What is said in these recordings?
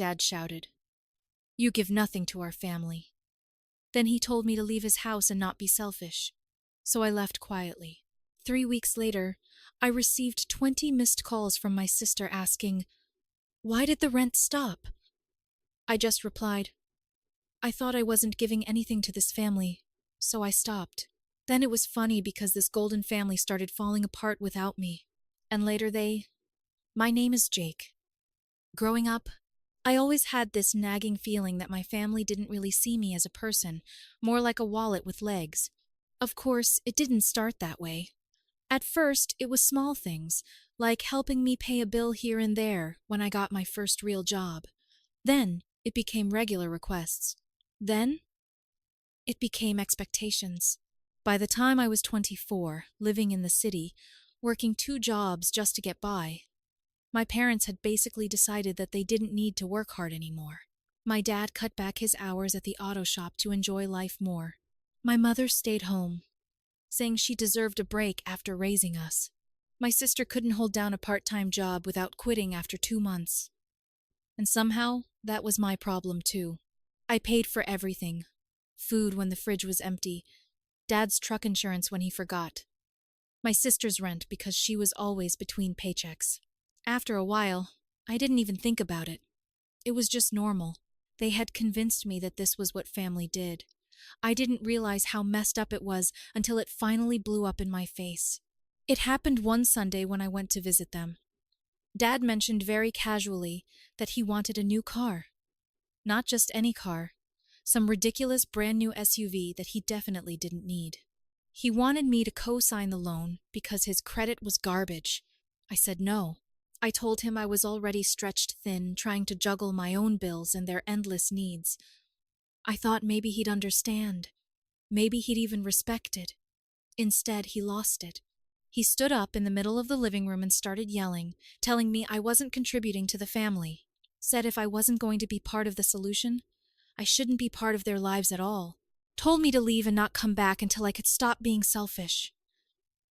Dad shouted. "You give nothing to our family." Then he told me to leave his house and not be selfish. So I left quietly. 3 weeks later, I received 20 missed calls from my sister asking, "Why did the rent stop?" I just replied, "I thought I wasn't giving anything to this family, so I stopped." Then it was funny because this golden family started falling apart without me. And later my name is Jake. Growing up, I always had this nagging feeling that my family didn't really see me as a person, more like a wallet with legs. Of course, it didn't start that way. At first, it was small things, like helping me pay a bill here and there when I got my first real job. Then, it became regular requests. Then, it became expectations. By the time I was 24, living in the city, working 2 jobs just to get by, my parents had basically decided that they didn't need to work hard anymore. My dad cut back his hours at the auto shop to enjoy life more. My mother stayed home, saying she deserved a break after raising us. My sister couldn't hold down a part-time job without quitting after 2 months. And somehow, that was my problem too. I paid for everything. Food when the fridge was empty, Dad's truck insurance when he forgot, my sister's rent because she was always between paychecks. After a while, I didn't even think about it. It was just normal. They had convinced me that this was what family did. I didn't realize how messed up it was until it finally blew up in my face. It happened one Sunday when I went to visit them. Dad mentioned very casually that he wanted a new car. Not just any car, some ridiculous brand new SUV that he definitely didn't need. He wanted me to co-sign the loan because his credit was garbage. I said no. I told him I was already stretched thin, trying to juggle my own bills and their endless needs. I thought maybe he'd understand. Maybe he'd even respect it. Instead, he lost it. He stood up in the middle of the living room and started yelling, telling me I wasn't contributing to the family. Said if I wasn't going to be part of the solution, I shouldn't be part of their lives at all. Told me to leave and not come back until I could stop being selfish.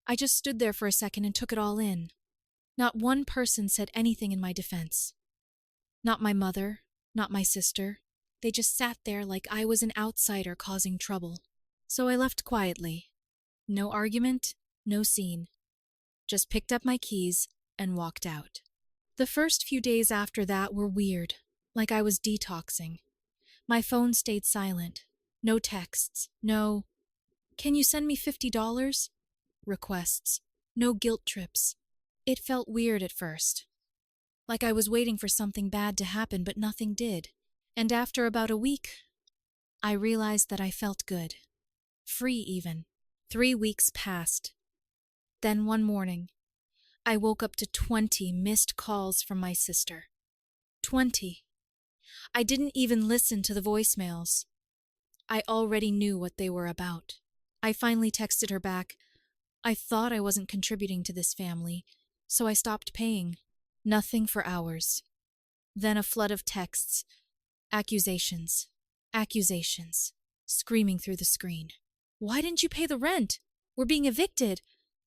I just stood there for a second and took it all in. Not one person said anything in my defense. Not my mother, not my sister. They just sat there like I was an outsider causing trouble. So I left quietly. No argument, no scene. Just picked up my keys and walked out. The first few days after that were weird, like I was detoxing. My phone stayed silent. No texts, no, "Can you send me $50?" requests. No guilt trips. It felt weird at first, like I was waiting for something bad to happen, but nothing did. And after about a week, I realized that I felt good. Free even. 3 weeks passed. Then one morning, I woke up to 20 missed calls from my sister. 20. I didn't even listen to the voicemails. I already knew what they were about. I finally texted her back, "I thought I wasn't contributing to this family, so I stopped paying." Nothing for hours. Then a flood of texts. Accusations. Accusations. Screaming through the screen. "Why didn't you pay the rent? We're being evicted.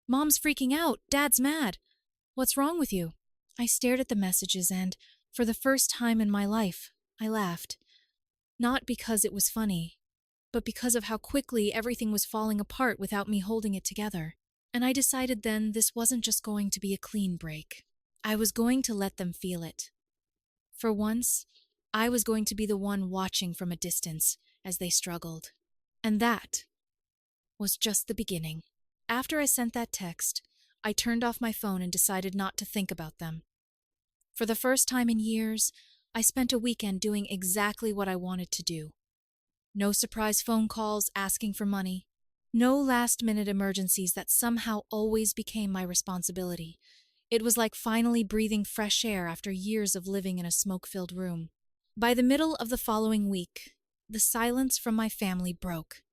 Mom's freaking out. Dad's mad. What's wrong with you?" I stared at the messages and, for the first time in my life, I laughed. Not because it was funny, but because of how quickly everything was falling apart without me holding it together. And I decided then this wasn't just going to be a clean break. I was going to let them feel it. For once, I was going to be the one watching from a distance as they struggled. And that was just the beginning. After I sent that text, I turned off my phone and decided not to think about them. For the first time in years, I spent a weekend doing exactly what I wanted to do. No surprise phone calls asking for money. No last-minute emergencies that somehow always became my responsibility. It was like finally breathing fresh air after years of living in a smoke-filled room. By the middle of the following week, the silence from my family broke.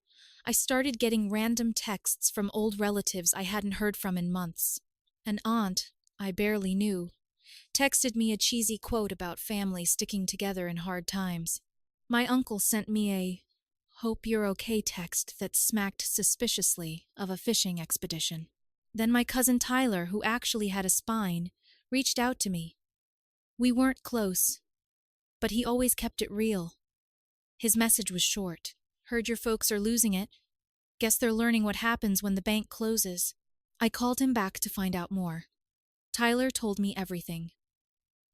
I started getting random texts from old relatives I hadn't heard from in months. An aunt I barely knew texted me a cheesy quote about family sticking together in hard times. My uncle sent me a "hope you're okay" text that smacked suspiciously of a fishing expedition. Then my cousin Tyler, who actually had a spine, reached out to me. We weren't close, but he always kept it real. His message was short. Heard your folks are losing it. Guess they're learning what happens when the bank closes. I called him back to find out more. Tyler told me everything.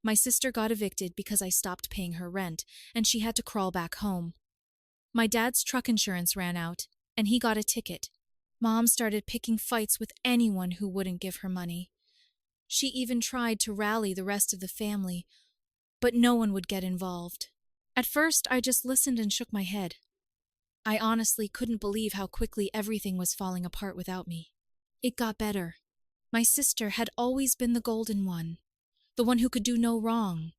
My sister got evicted because I stopped paying her rent, and she had to crawl back home. My dad's truck insurance ran out, and he got a ticket. Mom started picking fights with anyone who wouldn't give her money. She even tried to rally the rest of the family, but no one would get involved. At first, I just listened and shook my head. I honestly couldn't believe how quickly everything was falling apart without me. It got better. My sister had always been the golden one, the one who could do no wrong,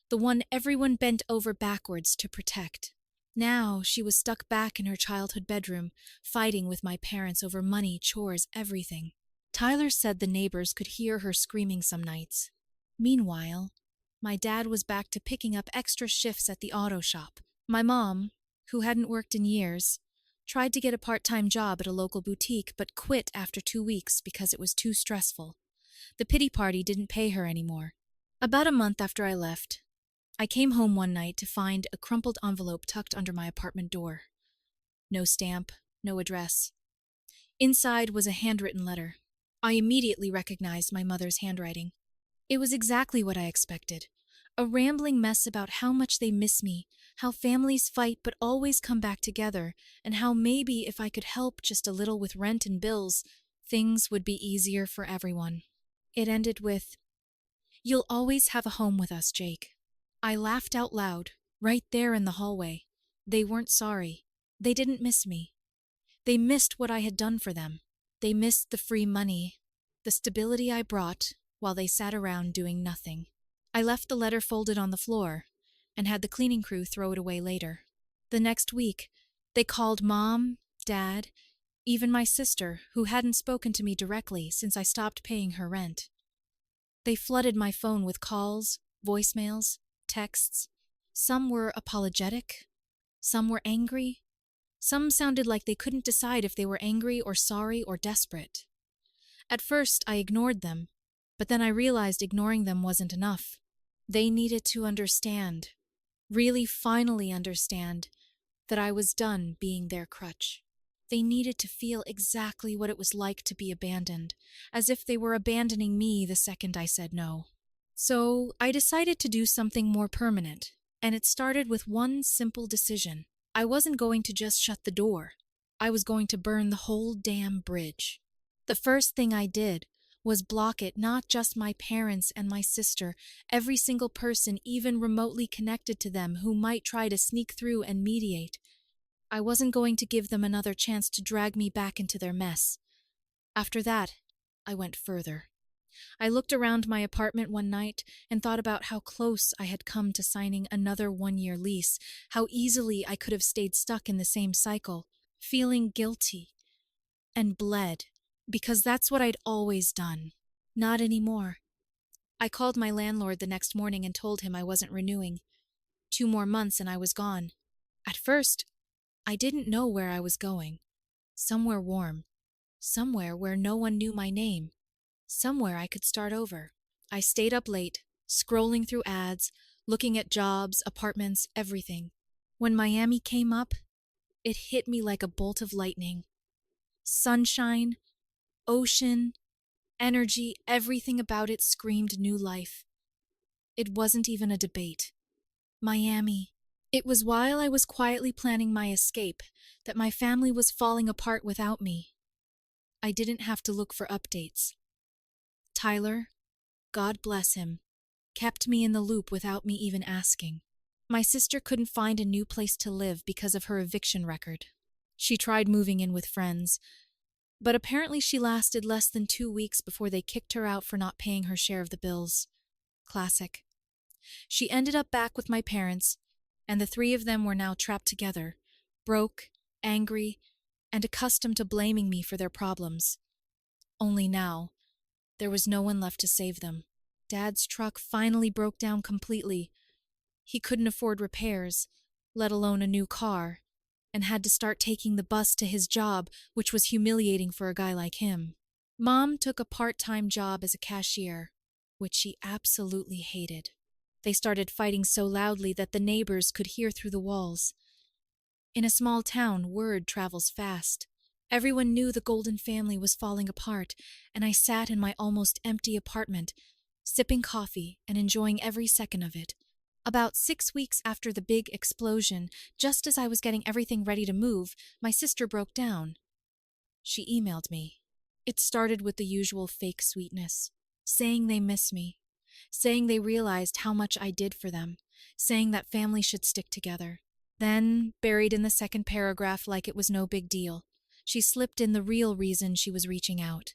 the one everyone bent over backwards to protect. Now she was stuck back in her childhood bedroom, fighting with my parents over money, chores, everything. Tyler said the neighbors could hear her screaming some nights. Meanwhile, my dad was back to picking up extra shifts at the auto shop. My mom, who hadn't worked in years, tried to get a part-time job at a local boutique but quit after 2 weeks because it was too stressful. The pity party didn't pay her anymore. About a month after I left, I came home one night to find a crumpled envelope tucked under my apartment door. No stamp, no address. Inside was a handwritten letter. I immediately recognized my mother's handwriting. It was exactly what I expected. A rambling mess about how much they miss me, how families fight but always come back together, and how maybe if I could help just a little with rent and bills, things would be easier for everyone. It ended with, "You'll always have a home with us, Jake." I laughed out loud, right there in the hallway. They weren't sorry. They didn't miss me. They missed what I had done for them. They missed the free money, the stability I brought, while they sat around doing nothing. I left the letter folded on the floor and had the cleaning crew throw it away later. The next week, they called Mom, Dad, even my sister, who hadn't spoken to me directly since I stopped paying her rent. They flooded my phone with calls, voicemails, texts. Some were apologetic, some were angry, some sounded like they couldn't decide if they were angry or sorry or desperate. At first, I ignored them, but then I realized ignoring them wasn't enough. They needed to understand, really finally understand, that I was done being their crutch. They needed to feel exactly what it was like to be abandoned, as if they were abandoning me the second I said no. So I decided to do something more permanent, and it started with one simple decision. I wasn't going to just shut the door. I was going to burn the whole damn bridge. The first thing I did was block it, not just my parents and my sister, every single person even remotely connected to them who might try to sneak through and mediate. I wasn't going to give them another chance to drag me back into their mess. After that, I went further. I looked around my apartment one night and thought about how close I had come to signing another 1-year lease, how easily I could have stayed stuck in the same cycle, feeling guilty, and bled, because that's what I'd always done. Not anymore. I called my landlord the next morning and told him I wasn't renewing. 2 more months and I was gone. At first, I didn't know where I was going. Somewhere warm. Somewhere where no one knew my name. Somewhere I could start over. I stayed up late, scrolling through ads, looking at jobs, apartments, everything. When Miami came up, it hit me like a bolt of lightning. Sunshine, ocean, energy, everything about it screamed new life. It wasn't even a debate. Miami. It was while I was quietly planning my escape that my family was falling apart without me. I didn't have to look for updates. Tyler, God bless him, kept me in the loop without me even asking. My sister couldn't find a new place to live because of her eviction record. She tried moving in with friends, but apparently she lasted less than 2 weeks before they kicked her out for not paying her share of the bills. Classic. She ended up back with my parents, and the 3 of them were now trapped together, broke, angry, and accustomed to blaming me for their problems. Only now, there was no one left to save them. Dad's truck finally broke down completely. He couldn't afford repairs, let alone a new car, and had to start taking the bus to his job, which was humiliating for a guy like him. Mom took a part-time job as a cashier, which she absolutely hated. They started fighting so loudly that the neighbors could hear through the walls. In a small town, word travels fast. Everyone knew the Golden family was falling apart, and I sat in my almost empty apartment, sipping coffee and enjoying every second of it. About 6 weeks after the big explosion, just as I was getting everything ready to move, my sister broke down. She emailed me. It started with the usual fake sweetness, saying they miss me, saying they realized how much I did for them, saying that family should stick together. Then, buried in the second paragraph like it was no big deal, she slipped in the real reason she was reaching out.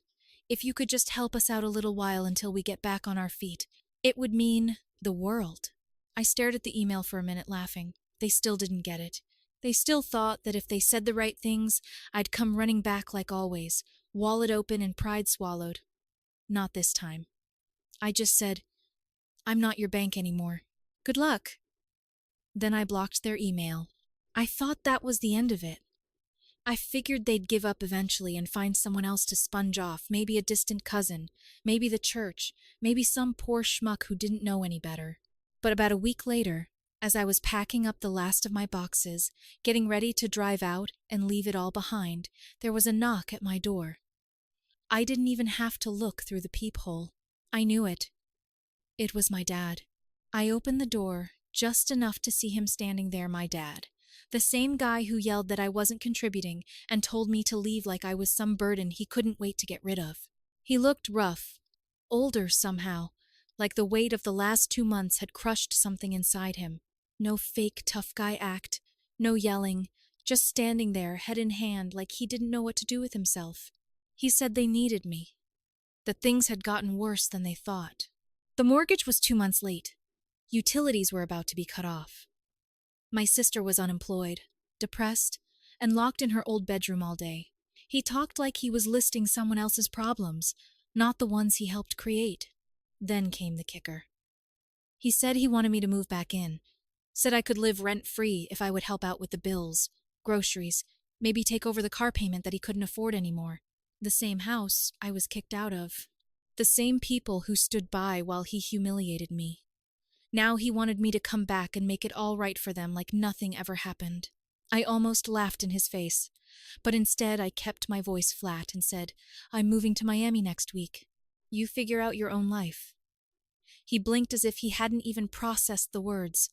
If you could just help us out a little while until we get back on our feet, it would mean the world. I stared at the email for a minute, laughing. They still didn't get it. They still thought that if they said the right things, I'd come running back like always, wallet open and pride swallowed. Not this time. I just said, "I'm not your bank anymore. Good luck." Then I blocked their email. I thought that was the end of it. I figured they'd give up eventually and find someone else to sponge off, maybe a distant cousin, maybe the church, maybe some poor schmuck who didn't know any better. But about a week later, as I was packing up the last of my boxes, getting ready to drive out and leave it all behind, there was a knock at my door. I didn't even have to look through the peephole. I knew it. It was my dad. I opened the door just enough to see him standing there, my dad. The same guy who yelled that I wasn't contributing and told me to leave like I was some burden he couldn't wait to get rid of. He looked rough, older somehow, like the weight of the last 2 months had crushed something inside him. No fake tough guy act, no yelling, just standing there, head in hand, like he didn't know what to do with himself. He said they needed me, that things had gotten worse than they thought. The mortgage was 2 months late. Utilities were about to be cut off. My sister was unemployed, depressed, and locked in her old bedroom all day. He talked like he was listing someone else's problems, not the ones he helped create. Then came the kicker. He said he wanted me to move back in, said I could live rent-free if I would help out with the bills, groceries, maybe take over the car payment that he couldn't afford anymore. The same house I was kicked out of. The same people who stood by while he humiliated me. Now he wanted me to come back and make it all right for them like nothing ever happened. I almost laughed in his face, but instead I kept my voice flat and said, "I'm moving to Miami next week. You figure out your own life." He blinked as if he hadn't even processed the words.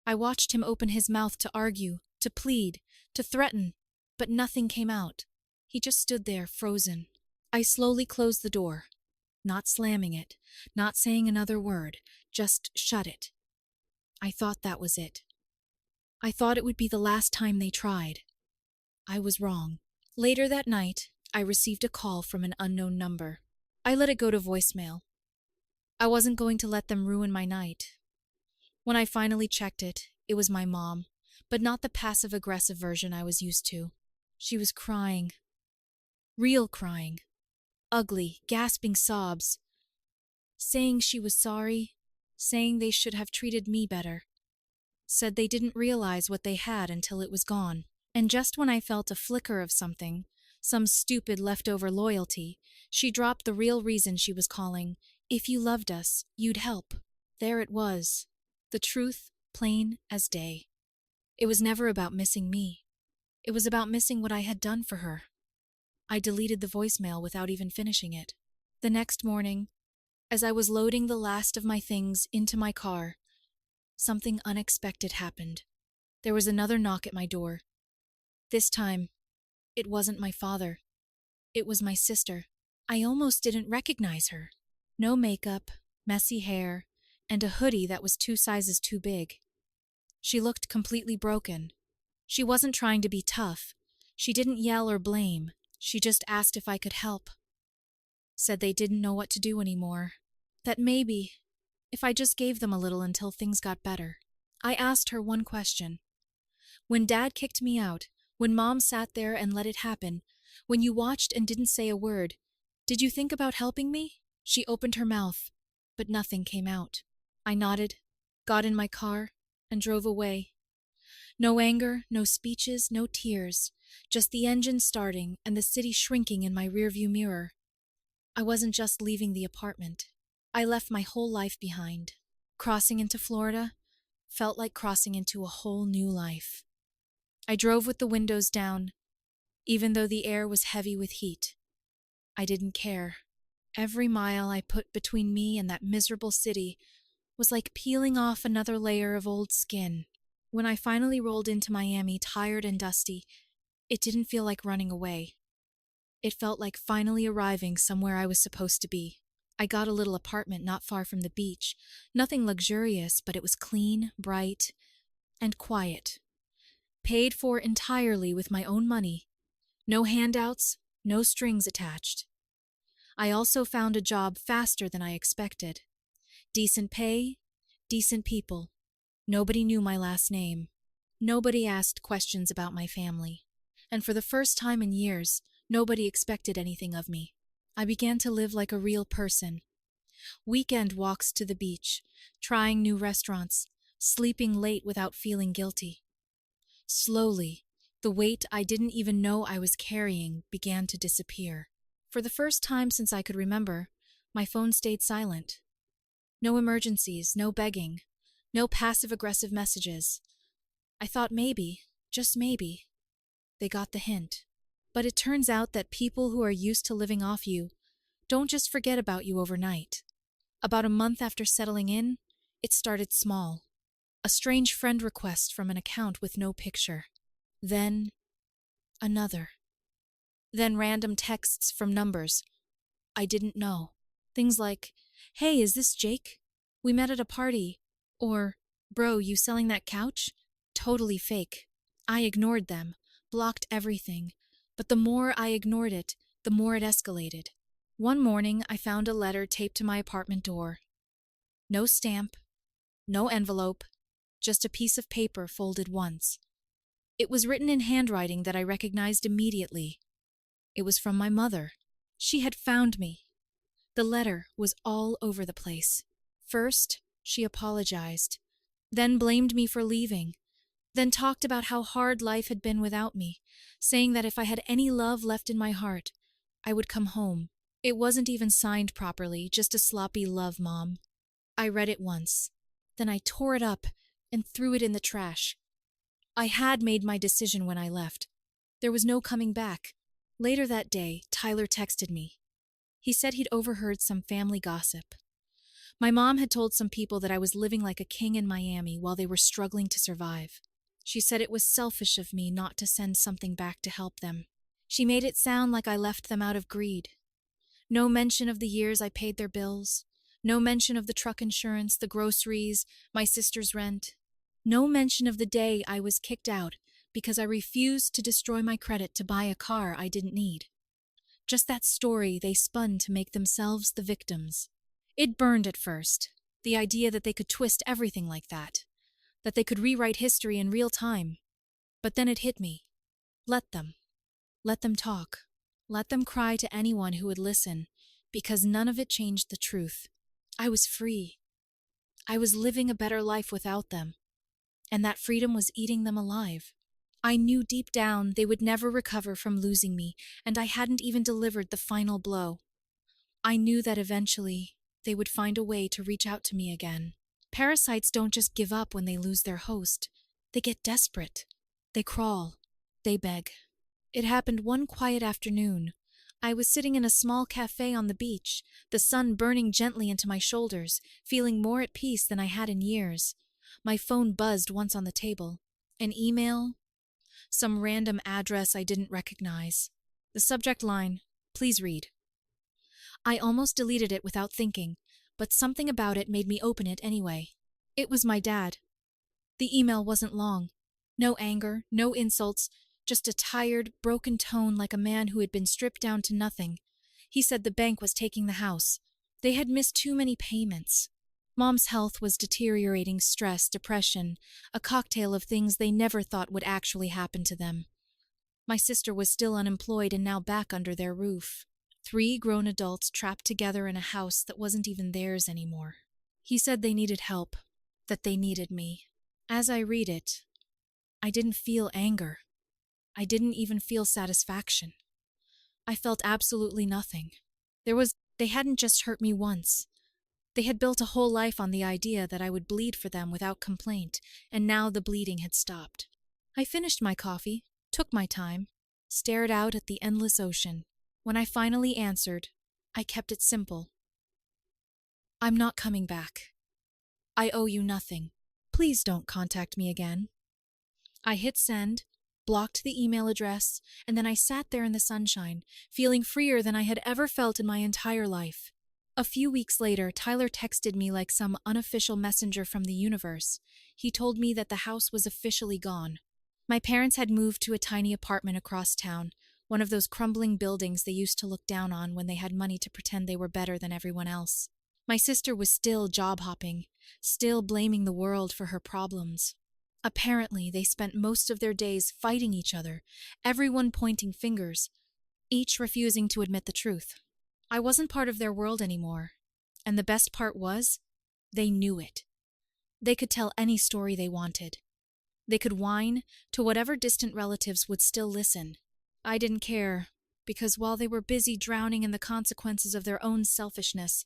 I watched him open his mouth to argue, to plead, to threaten, but nothing came out. He just stood there, frozen. I slowly closed the door, not slamming it, not saying another word, just shut it. I thought that was it. I thought it would be the last time they tried. I was wrong. Later that night, I received a call from an unknown number. I let it go to voicemail. I wasn't going to let them ruin my night. When I finally checked it, it was my mom, but not the passive-aggressive version I was used to. She was crying. Real crying. Ugly, gasping sobs. Saying she was sorry, saying they should have treated me better. Said they didn't realize what they had until it was gone. And just when I felt a flicker of something, some stupid leftover loyalty, she dropped the real reason she was calling. If you loved us, you'd help. There it was. The truth, plain as day. It was never about missing me. It was about missing what I had done for her. I deleted the voicemail without even finishing it. The next morning, as I was loading the last of my things into my car, something unexpected happened. There was another knock at my door. This time, it wasn't my father. It was my sister. I almost didn't recognize her. No makeup, messy hair, and a hoodie that was 2 sizes too big. She looked completely broken. She wasn't trying to be tough. She didn't yell or blame. She just asked if I could help. Said they didn't know what to do anymore. That maybe, if I just gave them a little until things got better. I asked her one question. When Dad kicked me out, when Mom sat there and let it happen, when you watched and didn't say a word, did you think about helping me? She opened her mouth, but nothing came out. I nodded, got in my car, and drove away. No anger, no speeches, no tears, just the engine starting and the city shrinking in my rearview mirror. I wasn't just leaving the apartment. I left my whole life behind. Crossing into Florida felt like crossing into a whole new life. I drove with the windows down, even though the air was heavy with heat. I didn't care. Every mile I put between me and that miserable city was like peeling off another layer of old skin. When I finally rolled into Miami, tired and dusty, it didn't feel like running away. It felt like finally arriving somewhere I was supposed to be. I got a little apartment not far from the beach. Nothing luxurious, but it was clean, bright, and quiet. Paid for entirely with my own money. No handouts, no strings attached. I also found a job faster than I expected. Decent pay, decent people. Nobody knew my last name. Nobody asked questions about my family. And for the first time in years, nobody expected anything of me. I began to live like a real person. Weekend walks to the beach, trying new restaurants, sleeping late without feeling guilty. Slowly, the weight I didn't even know I was carrying began to disappear. For the first time since I could remember, my phone stayed silent. No emergencies, no begging, no passive-aggressive messages. I thought maybe, just maybe, they got the hint. But it turns out that people who are used to living off you don't just forget about you overnight. About a month after settling in, it started small. A strange friend request from an account with no picture. Then, another. Then random texts from numbers I didn't know. Things like, "Hey, is this Jake? We met at a party." Or, "Bro, you selling that couch?" Totally fake. I ignored them, blocked everything. But the more I ignored it, the more it escalated. One morning, I found a letter taped to my apartment door. No stamp, no envelope, just a piece of paper folded once. It was written in handwriting that I recognized immediately. It was from my mother. She had found me. The letter was all over the place. First, she apologized, then blamed me for leaving, then talked about how hard life had been without me, saying that if I had any love left in my heart, I would come home. It wasn't even signed properly, just a sloppy "Love, Mom." I read it once. Then I tore it up and threw it in the trash. I had made my decision when I left. There was no coming back. Later that day, Tyler texted me. He said he'd overheard some family gossip. My mom had told some people that I was living like a king in Miami while they were struggling to survive. She said it was selfish of me not to send something back to help them. She made it sound like I left them out of greed. No mention of the years I paid their bills. No mention of the truck insurance, the groceries, my sister's rent. No mention of the day I was kicked out because I refused to destroy my credit to buy a car I didn't need. Just that story they spun to make themselves the victims. It burned at first, the idea that they could twist everything like that they could rewrite history in real time. But then it hit me. Let them. Let them talk. Let them cry to anyone who would listen, because none of it changed the truth. I was free. I was living a better life without them, and that freedom was eating them alive. I knew deep down they would never recover from losing me, and I hadn't even delivered the final blow. I knew that eventually they would find a way to reach out to me again. Parasites don't just give up when they lose their host. They get desperate. They crawl. They beg. It happened one quiet afternoon. I was sitting in a small cafe on the beach, the sun burning gently into my shoulders, feeling more at peace than I had in years. My phone buzzed once on the table. An email? Some random address I didn't recognize. The subject line, "Please read." I almost deleted it without thinking, but something about it made me open it anyway. It was my dad. The email wasn't long. No anger, no insults, just a tired, broken tone like a man who had been stripped down to nothing. He said the bank was taking the house. They had missed too many payments. Mom's health was deteriorating, stress, depression, a cocktail of things they never thought would actually happen to them. My sister was still unemployed and now back under their roof. 3 grown adults trapped together in a house that wasn't even theirs anymore. He said they needed help, that they needed me. As I read it, I didn't feel anger. I didn't even feel satisfaction. I felt absolutely nothing. They hadn't just hurt me once. They had built a whole life on the idea that I would bleed for them without complaint, and now the bleeding had stopped. I finished my coffee, took my time, stared out at the endless ocean. When I finally answered, I kept it simple. I'm not coming back. I owe you nothing. Please don't contact me again. I hit send, blocked the email address, and then I sat there in the sunshine, feeling freer than I had ever felt in my entire life. A few weeks later, Tyler texted me like some unofficial messenger from the universe. He told me that the house was officially gone. My parents had moved to a tiny apartment across town, one of those crumbling buildings they used to look down on when they had money to pretend they were better than everyone else. My sister was still job hopping, still blaming the world for her problems. Apparently, they spent most of their days fighting each other, everyone pointing fingers, each refusing to admit the truth. I wasn't part of their world anymore, and the best part was, they knew it. They could tell any story they wanted. They could whine to whatever distant relatives would still listen. I didn't care, because while they were busy drowning in the consequences of their own selfishness,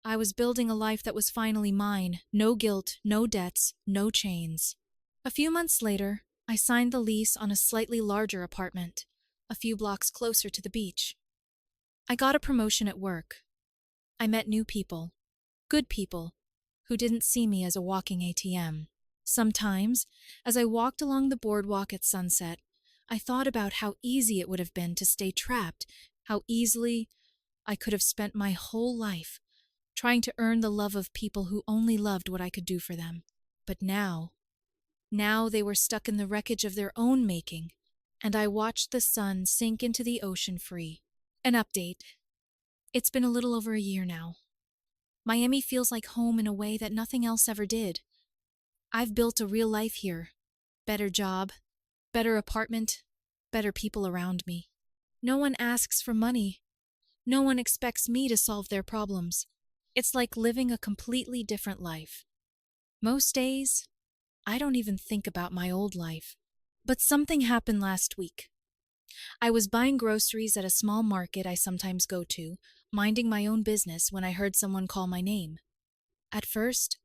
I was building a life that was finally mine. No guilt, no debts, no chains. A few months later, I signed the lease on a slightly larger apartment, a few blocks closer to the beach. I got a promotion at work. I met new people, good people, who didn't see me as a walking ATM. Sometimes, as I walked along the boardwalk at sunset, I thought about how easy it would have been to stay trapped, how easily I could have spent my whole life trying to earn the love of people who only loved what I could do for them. But now they were stuck in the wreckage of their own making, and I watched the sun sink into the ocean free. An update. It's been a little over a year now. Miami feels like home in a way that nothing else ever did. I've built a real life here. Better job, better apartment, better people around me. No one asks for money. No one expects me to solve their problems. It's like living a completely different life. Most days, I don't even think about my old life. But something happened last week. I was buying groceries at a small market I sometimes go to, minding my own business when I heard someone call my name. At first,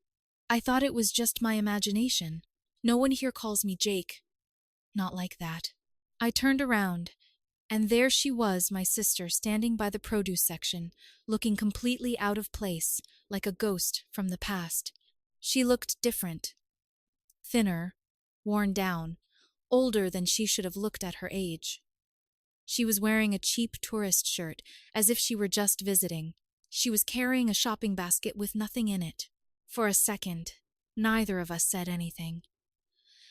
I thought it was just my imagination. No one here calls me Jake. Not like that. I turned around, and there she was, my sister, standing by the produce section, looking completely out of place, like a ghost from the past. She looked different. Thinner, worn down, older than she should have looked at her age. She was wearing a cheap tourist shirt, as if she were just visiting. She was carrying a shopping basket with nothing in it. For a second, neither of us said anything.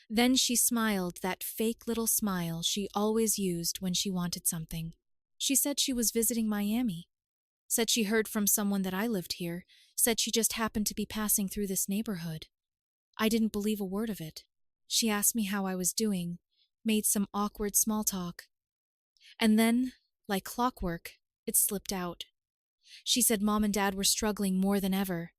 Then she smiled, that fake little smile she always used when she wanted something. She said she was visiting Miami. Said she heard from someone that I lived here. Said she just happened to be passing through this neighborhood. I didn't believe a word of it. She asked me how I was doing, made some awkward small talk. And then, like clockwork, it slipped out. She said Mom and Dad were struggling more than ever.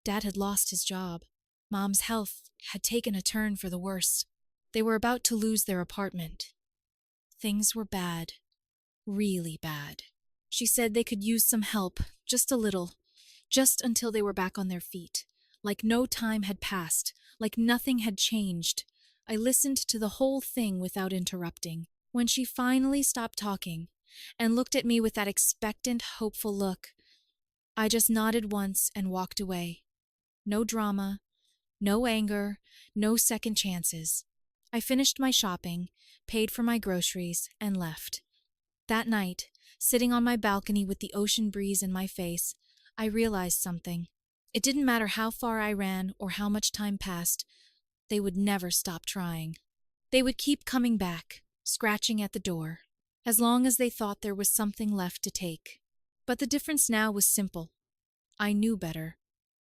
Dad had lost his job. Mom's health had taken a turn for the worse. They were about to lose their apartment. Things were bad. Really bad. She said they could use some help, just a little, just until they were back on their feet. Like no time had passed, like nothing had changed. I listened to the whole thing without interrupting. When she finally stopped talking and looked at me with that expectant, hopeful look, I just nodded once and walked away. No drama, no anger, no second chances. I finished my shopping, paid for my groceries, and left. That night, sitting on my balcony with the ocean breeze in my face, I realized something. It didn't matter how far I ran or how much time passed, they would never stop trying. They would keep coming back, scratching at the door, as long as they thought there was something left to take. But the difference now was simple. I knew better,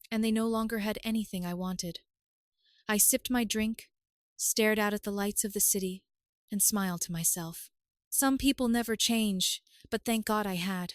and they no longer had anything I wanted. I sipped my drink, stared out at the lights of the city, and smiled to myself. Some people never change, but thank God I had.